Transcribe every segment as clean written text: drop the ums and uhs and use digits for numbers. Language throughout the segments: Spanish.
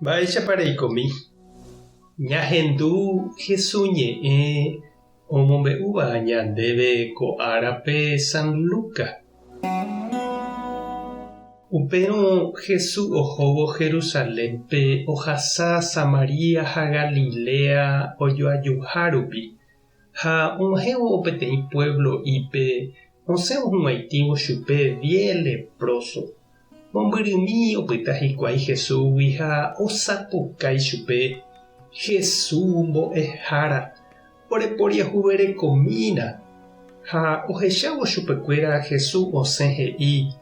Mba'éichapareikomi. Ñahendu Jesús ñe'ẽ omombe'úva ñandéve ko árape San Lucas. Upérõ Jesús ohóvo Jerusalénpe ohasa Samaria ha Galilea ojoajuha rupi ha omohévo peteĩ pueblo'ípe osẽvo huguaitĩvo chupe vie leproso. Mombyrými opyta hikuái Jesúsgui ha osapukái chupe: Jesús mbo'ehára, oreporiahuverekomína. Ha ohechávo chupekuéra Jesús osẽ he'i: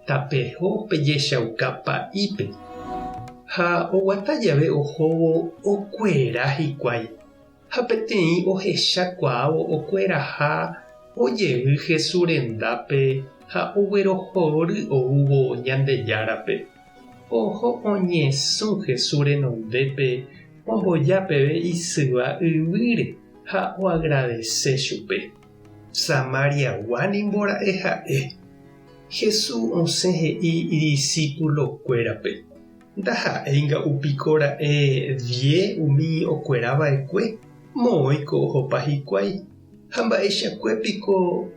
tapeho pejechauka pa'ípe. Ha oguata jave ohóvo okuera hikuái. Ha peteĩ ohechakuaávo okueraha ojevy Jesús rendápe ha oguerohory oúvo Ñandejárape. Oho oñesũ Jesús renondépe omboja peve isyva yvýre ha oagradece chupe. Samariagua nimbora'e ha'e. Jesús osẽ he'i idiscípulokuérape: ndaha'éinga upikora'e 10 umi okuerava'ekue moõiko ohopa hikuái. Ha mba'echakuépiko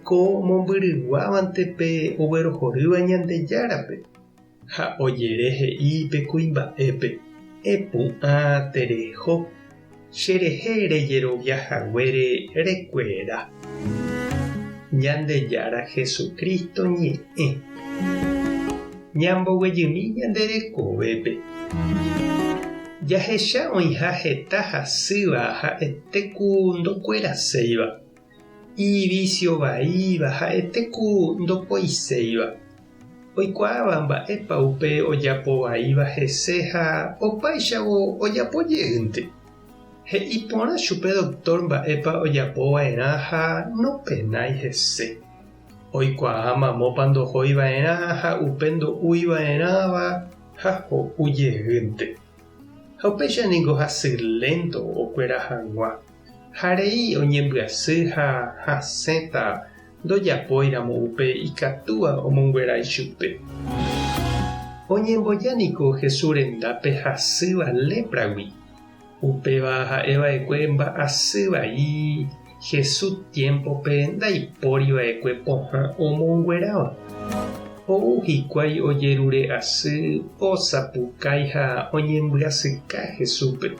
ko mombyryguávantepe oguerohorýva Ñandejárape. Ha ojere he'i pe kuimba'épe: epu'ã tereho. Cherehe rejeroviahaguére rekuera. Ñandejára Jesucristo ñe'ẽ. Ñamboguejymi ñanderekovépe. Jahecha oĩha heta hasýva ha'etéku ndokueraséiva, ivicio vaíva ha'etéku ndopoiséiva. Oikuaáva mba'épa upe ojapovaíva hese ha opáichavo ojapojeýnte. He'i porã chupe doctor mba'épa ojapova'erã ha nopenái hese. Oikuaa mamópa ndohóiva'erã ha upe ndo'úiva'erãva ha ho'ujeýnte. Ha upéichaniko hasy lento okuera hag̃ua. Harei oñembyasy ha hasẽta ndojapóiramo upe ikatúva omonguerai chupe. Oñembojaniko Jesús rendápe hasýva lépragui. Upéva ha'eva'ekue mba'asy vai Jesús tiempope ndaipóriva'ekue pohã omongueráva. Ou hikuái ojerure asy osapukái ha oñembyasýka Jesúspe.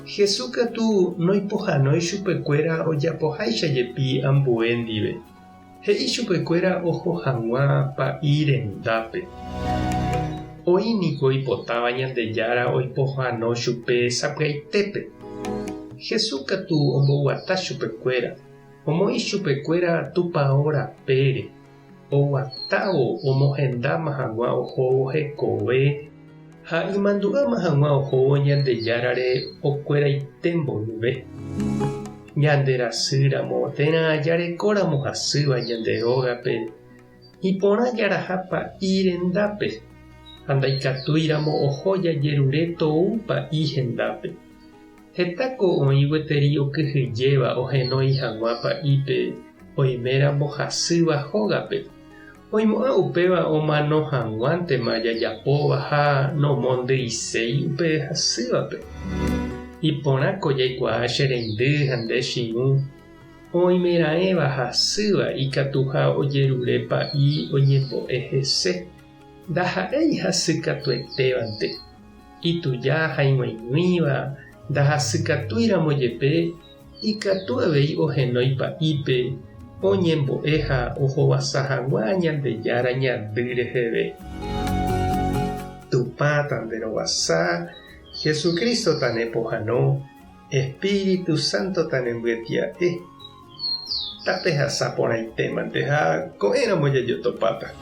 Jesús katu noipohánoi chupekuéra ojapoháichajepi ambue ndive. He'i chupekuéra oho hag̃ua pa'i rendápe. Oĩniko oipotáva Ñandejára oipohãno chupe sapy'aitépe. Jesús katu omboguata chupekuéra, omoĩ chupekuéra tupão rapére. Oguatávo omohendáma hag̃ua ohóvo hekove ha imandu'áma hag̃ua ohóvo Ñandejárare okueraite mboyve. Ñanderasýramo térã jarekóramo hasýva ñande rógape iporã jaraha pa'i rendápe ha ndaikatúiramo oho jajerure tou pa'i hendápe. Hetáko oĩ gueteri okyhyjéva ohenói hag̃ua pa'ípe oiméramo hasýva hógape. Oimo'ã upéva omano hag̃uántema jajapóva ha nomondýiséi upe hasývape. Iporãko jaikuaa che reindy ha nde chiũ. Oimeraẽva hasýva ikatuha ojerure pa'i oñembo'e hese. Ndaha'éi hasykatuetévante. Ituja haig̃uaig̃uĩva ndahasykatúiramo jepe ikatu avei ohenói pa'ípe oñembo'e ha ohovasa hag̃ua Ñandejára ñandy reheve. Tupãta nde rovasa, Jesucristo tane pohãno, Espíritu Santo tane mbyetia'e. Tape hasa porãitémante ha ko'ẽramo jajotopáta.